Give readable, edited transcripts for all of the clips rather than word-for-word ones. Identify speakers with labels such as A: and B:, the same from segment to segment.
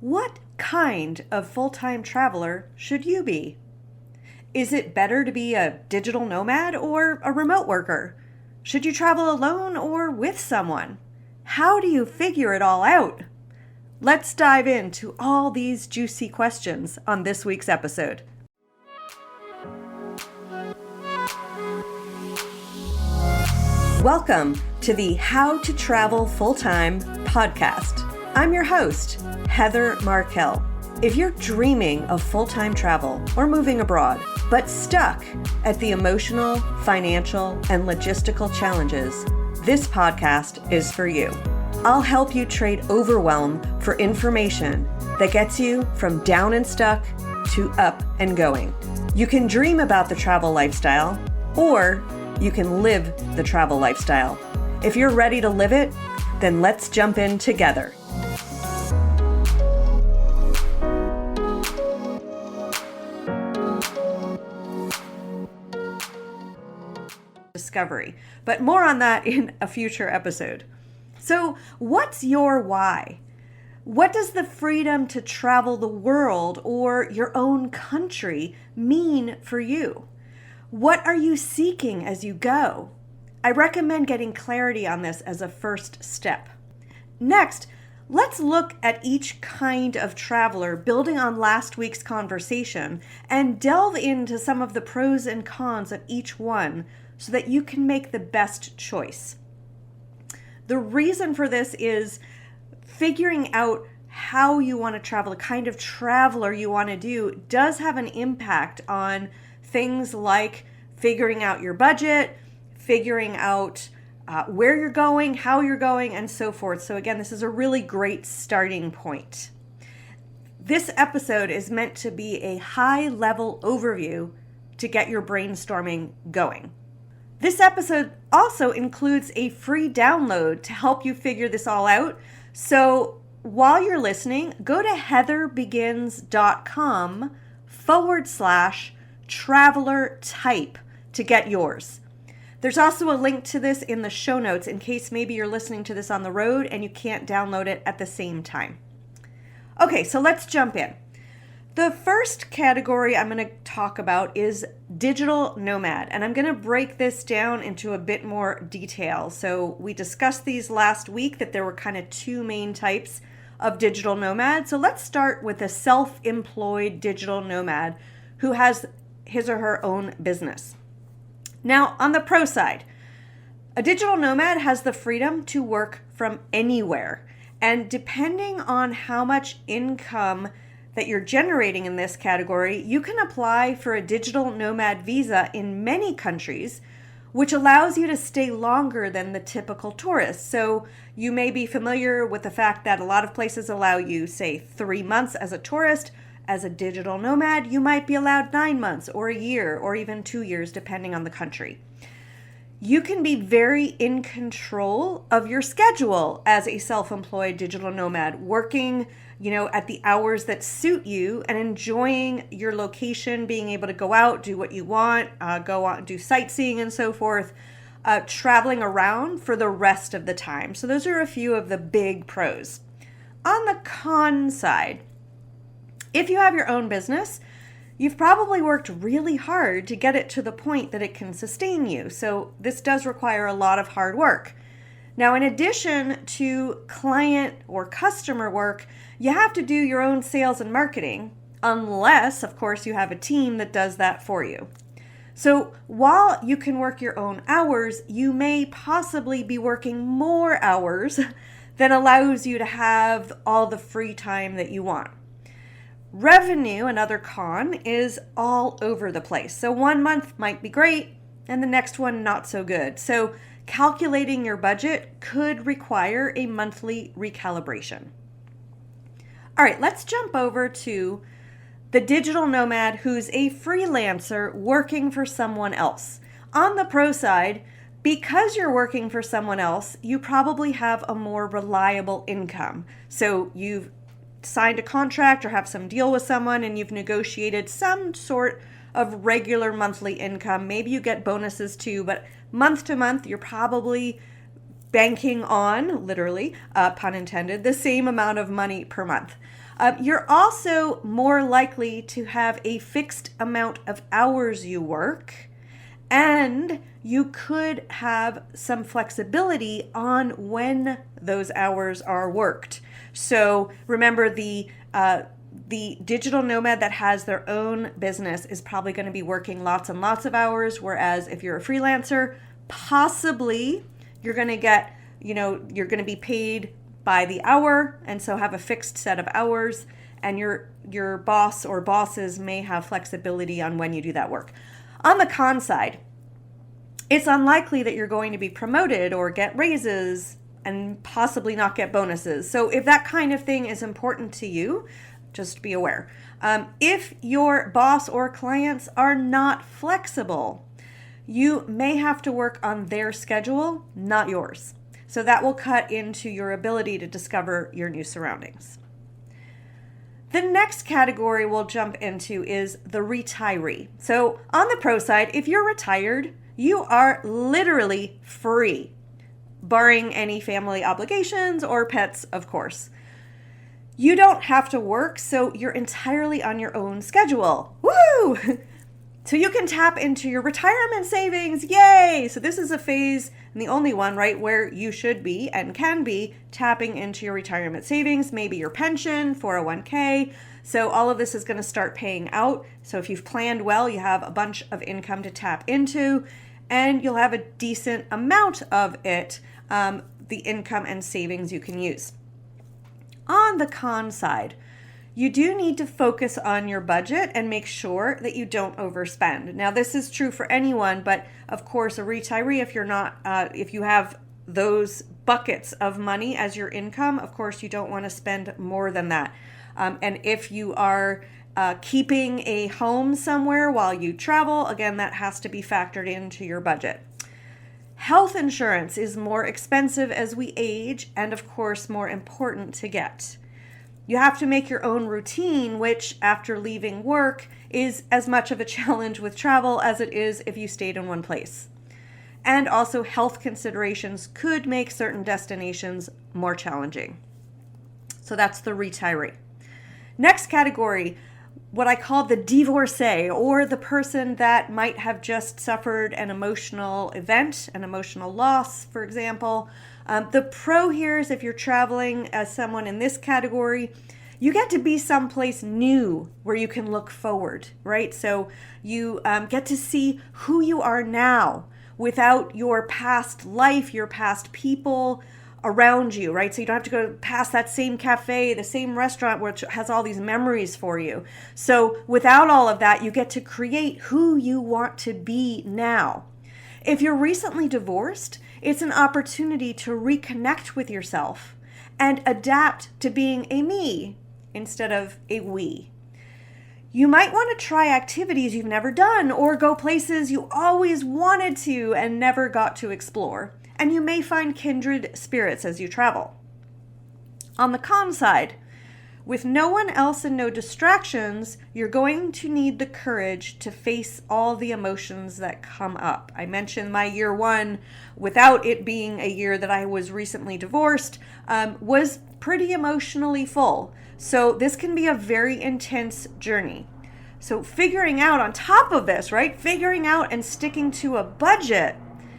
A: What kind of full-time traveler should you be? Is it better to be a digital nomad or a remote worker? Should you travel alone or with someone? How do you figure it all out? Let's dive into all these juicy questions on this week's episode. Welcome to the How to Travel Full-Time podcast. I'm your host, Heather Markel. If you're dreaming of full-time travel or moving abroad, but stuck at the emotional, financial, and logistical challenges, this podcast is for you. I'll help you trade overwhelm for information that gets you from down and stuck to up and going. You can dream about the travel lifestyle, or you can live the travel lifestyle. If you're ready to live it, then let's jump in together. Discovery, but more on that in a future episode. So, what's your why? What does the freedom to travel the world or your own country mean for you? What are you seeking as you go? I recommend getting clarity on this as a first step. Next, let's look at each kind of traveler, building on last week's conversation, and delve into some of the pros and cons of each one so that you can make the best choice. The reason for this is figuring out how you want to travel, the kind of traveler you want to do, does have an impact on things like figuring out your budget, figuring out where you're going, how you're going, and so forth. So again, this is a really great starting point. This episode is meant to be a high-level overview to get your brainstorming going. This episode also includes a free download to help you figure this all out. So while you're listening, go to heatherbegins.com/traveler type to get yours. There's also a link to this in the show notes in case maybe you're listening to this on the road and you can't download it at the same time. Okay, so let's jump in. The first category I'm going to talk about is digital nomad, and I'm going to break this down into a bit more detail. So we discussed these last week, that there were kind of two main types of digital nomad. So let's start with a self-employed digital nomad who has his or her own business. Now, on the pro side, a digital nomad has the freedom to work from anywhere, and depending on how much income that you're generating in this category, you can apply for a digital nomad visa in many countries, which allows you to stay longer than the typical tourist. So you may be familiar with the fact that a lot of places allow you, say, 3 months as a tourist. As a digital nomad, you might be allowed 9 months or a year or even 2 years, depending on the country. You can be very in control of your schedule as a self-employed digital nomad, working at the hours that suit you and enjoying your location, being able to go out, do what you want, go out, do sightseeing and so forth, traveling around for the rest of the time. So those are a few of the big pros. On the con side, if you have your own business, you've probably worked really hard to get it to the point that it can sustain you. So this does require a lot of hard work. Now, in addition to client or customer work, you have to do your own sales and marketing, unless, of course, you have a team that does that for you. So while you can work your own hours, you may possibly be working more hours than allows you to have all the free time that you want. Revenue, another con, is all over the place. So 1 month might be great and the next one not so good. So calculating your budget could require a monthly recalibration. All right, let's jump over to the digital nomad who's a freelancer working for someone else. On the pro side, because you're working for someone else, you probably have a more reliable income. So you've signed a contract or have some deal with someone and you've negotiated some sort of regular monthly income. Maybe you get bonuses too, but month to month, you're probably banking on, literally, pun intended, the same amount of money per month. You're also more likely to have a fixed amount of hours you work, and you could have some flexibility on when those hours are worked. So remember, the digital nomad that has their own business is probably going to be working lots and lots of hours, whereas if you're a freelancer, possibly you're going to get, you're going to be paid by the hour, and so have a fixed set of hours, and your boss or bosses may have flexibility on when you do that work. On the con side, it's unlikely that you're going to be promoted or get raises and possibly not get bonuses. So if that kind of thing is important to you, just be aware. If your boss or clients are not flexible, you may have to work on their schedule, not yours. So that will cut into your ability to discover your new surroundings. The next category we'll jump into is the retiree. So on the pro side, if you're retired, you are literally free, barring any family obligations or pets, of course. You don't have to work, so you're entirely on your own schedule. Woo! So you can tap into your retirement savings. Yay! So this is a phase, and the only one, right, where you should be and can be tapping into your retirement savings, maybe your pension, 401k. So all of this is going to start paying out. So if you've planned well, you have a bunch of income to tap into, and you'll have a decent amount of it, the income and savings you can use. On the con side, you do need to focus on your budget and make sure that you don't overspend. Now, this is true for anyone, but of course, a retiree, if you have those buckets of money as your income, of course, you don't want to spend more than that. And if you are keeping a home somewhere while you travel, again, that has to be factored into your budget. Health insurance is more expensive as we age, and of course, more important to get. You have to make your own routine, which after leaving work is as much of a challenge with travel as it is if you stayed in one place. And also, health considerations could make certain destinations more challenging. So that's the retiree. Next category, what I call the divorcee, or the person that might have just suffered an emotional event, an emotional loss, for example. The pro here is if you're traveling as someone in this category, you get to be someplace new where you can look forward, right? So you get to see who you are now without your past life, your past people around you, right? So you don't have to go past that same cafe, the same restaurant, which has all these memories for you. So without all of that, you get to create who you want to be now. If you're recently divorced, it's an opportunity to reconnect with yourself and adapt to being a me instead of a we. You might want to try activities you've never done or go places you always wanted to and never got to explore. And you may find kindred spirits as you travel. On the con side, with no one else and no distractions, you're going to need the courage to face all the emotions that come up. I mentioned my year one, without it being a year that I was recently divorced, was pretty emotionally full. So this can be a very intense journey. So figuring out on top of this, right, figuring out and sticking to a budget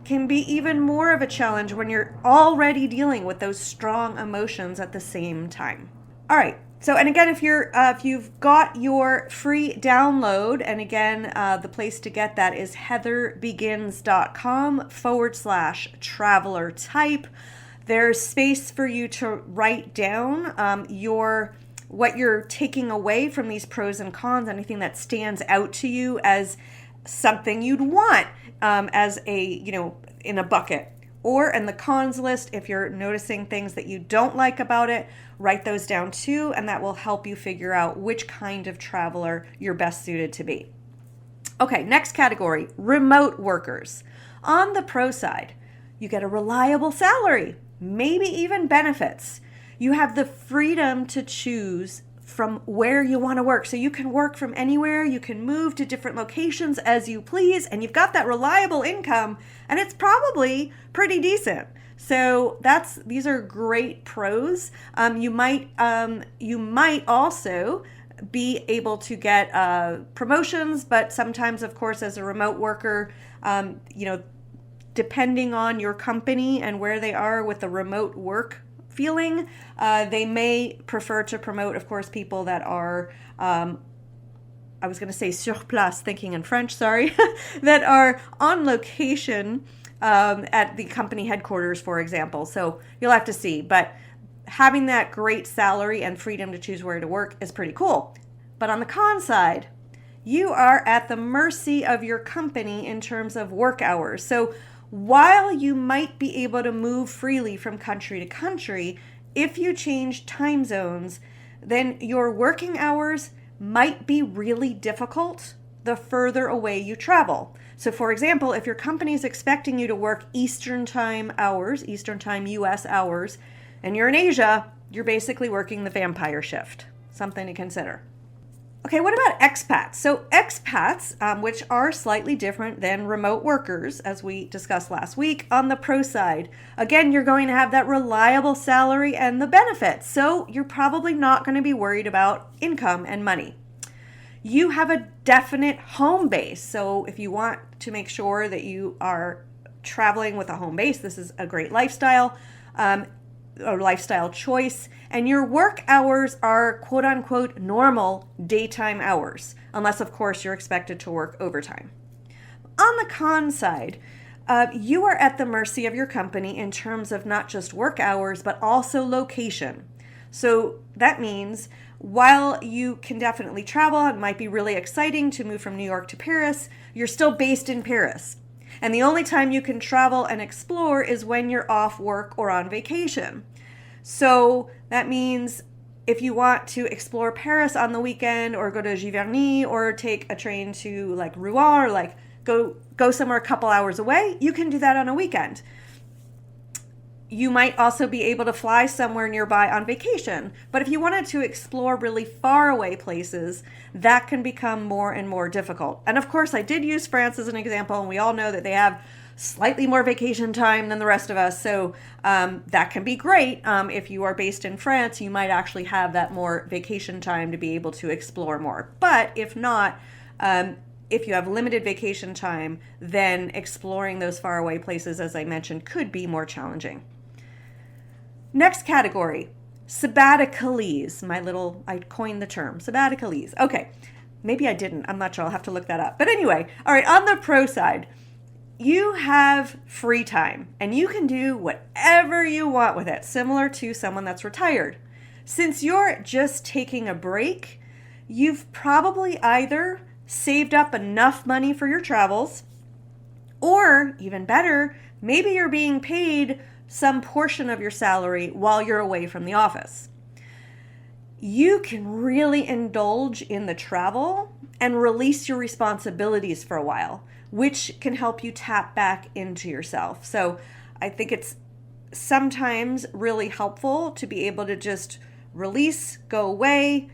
A: can be even more of a challenge when you're already dealing with those strong emotions at the same time. All right. So, and again, if you've got your free download, and again, the place to get that is heatherbegins.com/traveler type. There's space for you to write down what you're taking away from these pros and cons, anything that stands out to you as something you'd want as in a bucket. Or in the cons list, if you're noticing things that you don't like about it, write those down too, and that will help you figure out which kind of traveler you're best suited to be. Okay, next category, remote workers. On the pro side, you get a reliable salary, maybe even benefits. You have the freedom to choose from where you want to work. So you can work from anywhere, you can move to different locations as you please, and you've got that reliable income, and it's probably pretty decent. So these are great pros. You might also be able to get promotions, but sometimes, of course, as a remote worker, depending on your company and where they are with the remote work feeling, they may prefer to promote, of course, people that are, I was going to say sur place, thinking in French, sorry, that are on location at the company headquarters, for example. So you'll have to see. But having that great salary and freedom to choose where to work is pretty cool. But on the con side, you are at the mercy of your company in terms of work hours. So while you might be able to move freely from country to country, if you change time zones, then your working hours might be really difficult the further away you travel. So for example, if your company is expecting you to work Eastern time hours, Eastern time US hours, and you're in Asia, you're basically working the vampire shift. Something to consider. Okay, what about expats? So expats, which are slightly different than remote workers, as we discussed last week, on the pro side, again, you're going to have that reliable salary and the benefits. So you're probably not going to be worried about income and money. You have a definite home base. So if you want to make sure that you are traveling with a home base, this is a great lifestyle. A lifestyle choice, and your work hours are quote unquote normal daytime hours, unless of course you're expected to work overtime. On the con side, you are at the mercy of your company in terms of not just work hours, but also location. So that means while you can definitely travel, it might be really exciting to move from New York to Paris, you're still based in Paris. And the only time you can travel and explore is when you're off work or on vacation. So that means if you want to explore Paris on the weekend or go to Giverny or take a train to like Rouen or like go somewhere a couple hours away, you can do that on a weekend. You might also be able to fly somewhere nearby on vacation. But if you wanted to explore really far away places, that can become more and more difficult. And of course, I did use France as an example, and we all know that they have slightly more vacation time than the rest of us. So that can be great. If you are based in France, you might actually have that more vacation time to be able to explore more. But if not, if you have limited vacation time, then exploring those faraway places, as I mentioned, could be more challenging. Next category, sabbaticales. I coined the term, sabbaticales. Okay, maybe I didn't. I'm not sure. I'll have to look that up. But anyway, all right, on the pro side, you have free time and you can do whatever you want with it, similar to someone that's retired. Since you're just taking a break, you've probably either saved up enough money for your travels, or even better, maybe you're being paid some portion of your salary while you're away from the office. You can really indulge in the travel and release your responsibilities for a while, which can help you tap back into yourself. So I think it's sometimes really helpful to be able to just release, go away,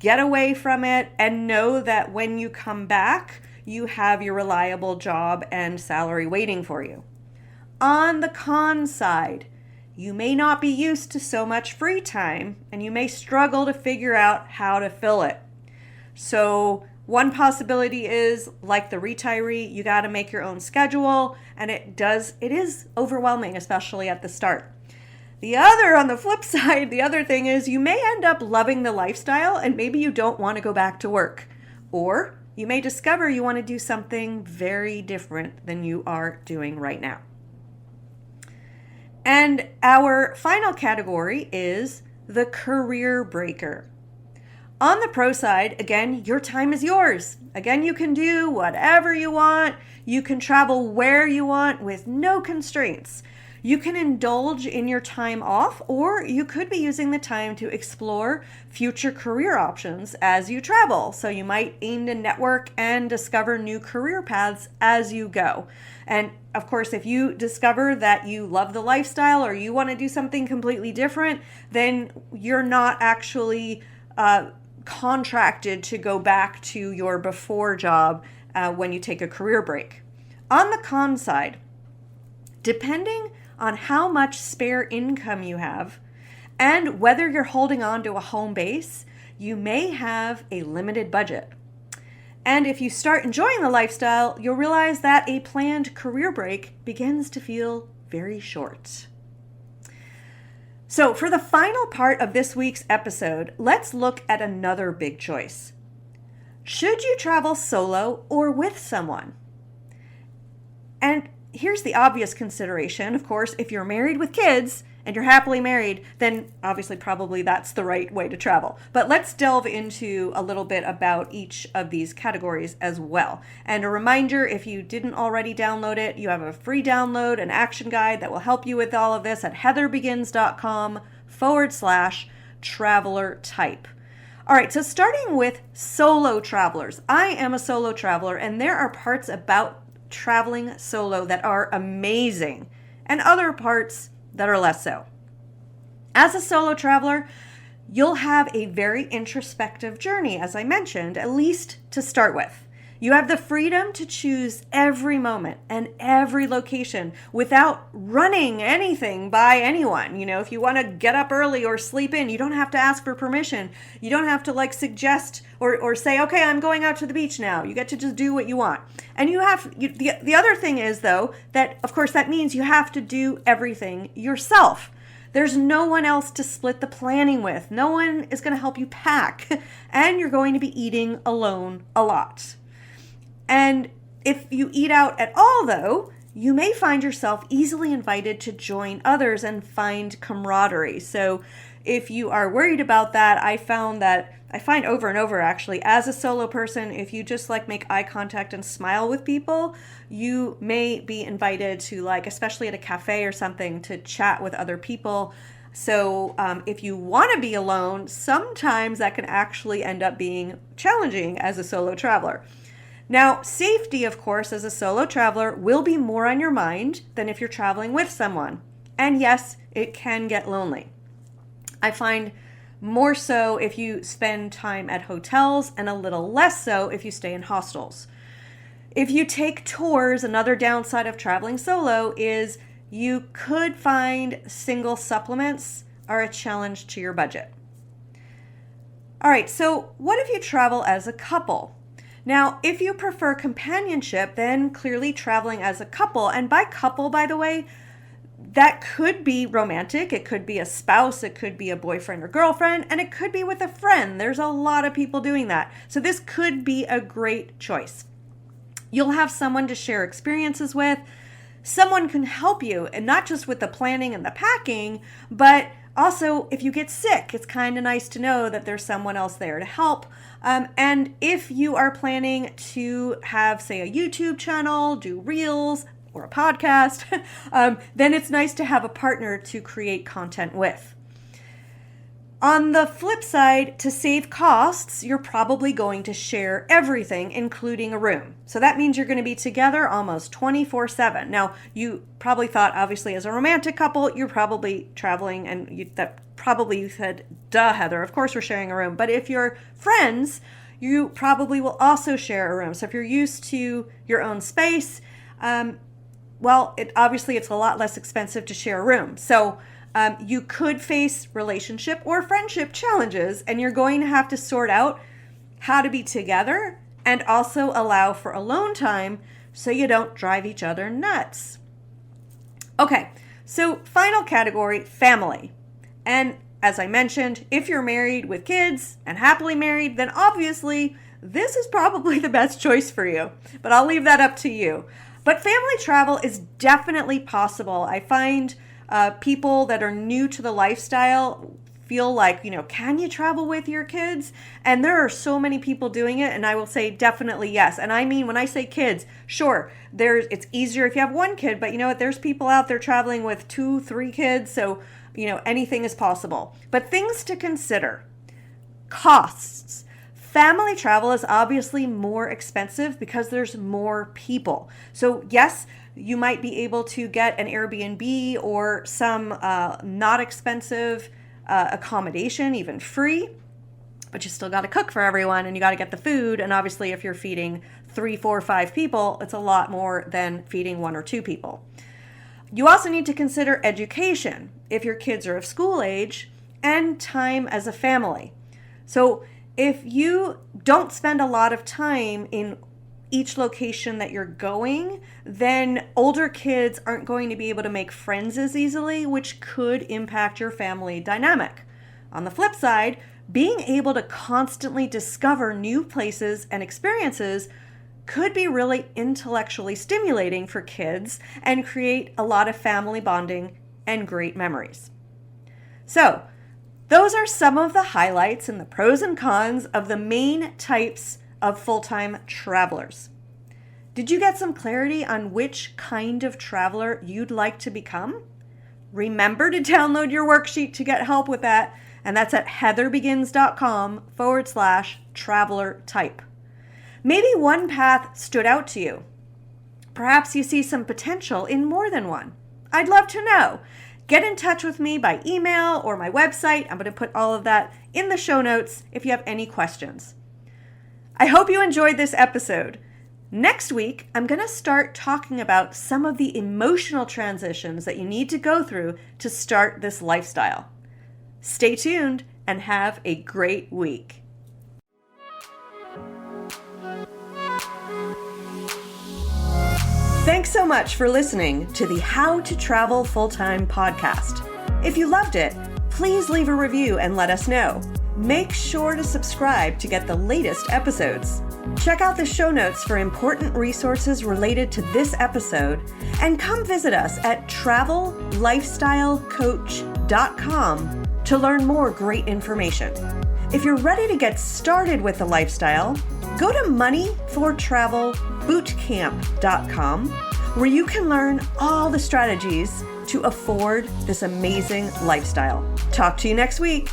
A: get away from it, and know that when you come back, you have your reliable job and salary waiting for you. On the con side, you may not be used to so much free time and you may struggle to figure out how to fill it. So one possibility is, like the retiree, you got to make your own schedule, and it is overwhelming, especially at the start. The other, on the flip side, the other thing is you may end up loving the lifestyle and maybe you don't want to go back to work. Or you may discover you want to do something very different than you are doing right now. And our final category is the career breaker. On the pro side, again, your time is yours. Again, you can do whatever you want. You can travel where you want with no constraints. You can indulge in your time off, or you could be using the time to explore future career options as you travel. So you might aim to network and discover new career paths as you go. And of course, if you discover that you love the lifestyle or you want to do something completely different, then you're not actually contracted to go back to your before job when you take a career break. On the con side, depending on how much spare income you have, and whether you're holding on to a home base, you may have a limited budget. And if you start enjoying the lifestyle, you'll realize that a planned career break begins to feel very short. So for the final part of this week's episode, let's look at another big choice. Should you travel solo or with someone? And here's the obvious consideration. Of course, if you're married with kids and you're happily married, then obviously probably that's the right way to travel. But let's delve into a little bit about each of these categories as well. And a reminder, if you didn't already download it, you have a free download, an action guide that will help you with all of this at heatherbegins.com/traveler type. All right, so starting with solo travelers. I am a solo traveler, and there are parts about traveling solo that are amazing, and other parts that are less so. As a solo traveler, you'll have a very introspective journey, as I mentioned, at least to start with. You have the freedom to choose every moment and every location without running anything by anyone. If you want to get up early or sleep in, you don't have to ask for permission. You don't have to suggest or say, okay, I'm going out to the beach now. You get to just do what you want. And the other thing is, though, that of course that means you have to do everything yourself. There's no one else to split the planning with. No one is going to help you pack. And you're going to be eating alone a lot. And if you eat out at all, though, you may find yourself easily invited to join others and find camaraderie. So if you are worried about that, I find over and over, actually, as a solo person, if you just make eye contact and smile with people, you may be invited to especially at a cafe or something, to chat with other people. So if you want to be alone, sometimes that can actually end up being challenging as a solo traveler. Now, safety, of course, as a solo traveler will be more on your mind than if you're traveling with someone. And yes, it can get lonely. I find more so if you spend time at hotels and a little less so if you stay in hostels. If you take tours, another downside of traveling solo is you could find single supplements are a challenge to your budget. All right, so what if you travel as a couple? Now, if you prefer companionship, then clearly traveling as a couple, and by couple, by the way, that could be romantic, it could be a spouse, it could be a boyfriend or girlfriend, and it could be with a friend. There's a lot of people doing that. So this could be a great choice. You'll have someone to share experiences with. Someone can help you, and not just with the planning and the packing, but also if you get sick, it's kind of nice to know that there's someone else there to help. And if you are planning to have, say, a YouTube channel, do reels, or a podcast, then it's nice to have a partner to create content with. On the flip side, to save costs, you're probably going to share everything, including a room. So that means you're going to be together almost 24/7. Now, you probably thought, obviously, as a romantic couple, you're probably traveling, and you said, duh, Heather, of course we're sharing a room. But if you're friends, you probably will also share a room. So if you're used to your own space, it's a lot less expensive to share a room. So you could face relationship or friendship challenges, and you're going to have to sort out how to be together and also allow for alone time so you don't drive each other nuts. Okay, so final category, family. And as I mentioned, if you're married with kids and happily married, then obviously this is probably the best choice for you. But I'll leave that up to you. But family travel is definitely possible. I find people that are new to the lifestyle feel like, can you travel with your kids? And there are so many people doing it, and I will say definitely yes. And I mean, when I say kids, sure, it's easier if you have one kid, but you know what? There's people out there traveling with 2, 3 kids, so anything is possible. But things to consider: costs. Family travel is obviously more expensive because there's more people. So yes, you might be able to get an Airbnb or some not expensive accommodation, even free, but you still got to cook for everyone, and you got to get the food. And obviously if you're feeding 3, 4, 5 people, it's a lot more than feeding 1 or 2 people. You also need to consider education, if your kids are of school age, and time as a family. So if you don't spend a lot of time in each location that you're going, then older kids aren't going to be able to make friends as easily, which could impact your family dynamic. On the flip side, being able to constantly discover new places and experiences could be really intellectually stimulating for kids and create a lot of family bonding and great memories. So, those are some of the highlights and the pros and cons of the main types of full-time travelers. Did you get some clarity on which kind of traveler you'd like to become? Remember to download your worksheet to get help with that, and that's at heatherbegins.com/traveler type. Maybe one path stood out to you. Perhaps you see some potential in more than one. I'd love to know. Get in touch with me by email or my website. I'm going to put all of that in the show notes if you have any questions. I hope you enjoyed this episode. Next week, I'm going to start talking about some of the emotional transitions that you need to go through to start this lifestyle. Stay tuned and have a great week. Thanks so much for listening to the How to Travel Full-Time podcast. If you loved it, please leave a review and let us know. Make sure to subscribe to get the latest episodes. Check out the show notes for important resources related to this episode, and come visit us at travellifestylecoach.com to learn more great information. If you're ready to get started with the lifestyle, go to moneyfortravelbootcamp.com, where you can learn all the strategies to afford this amazing lifestyle. Talk to you next week.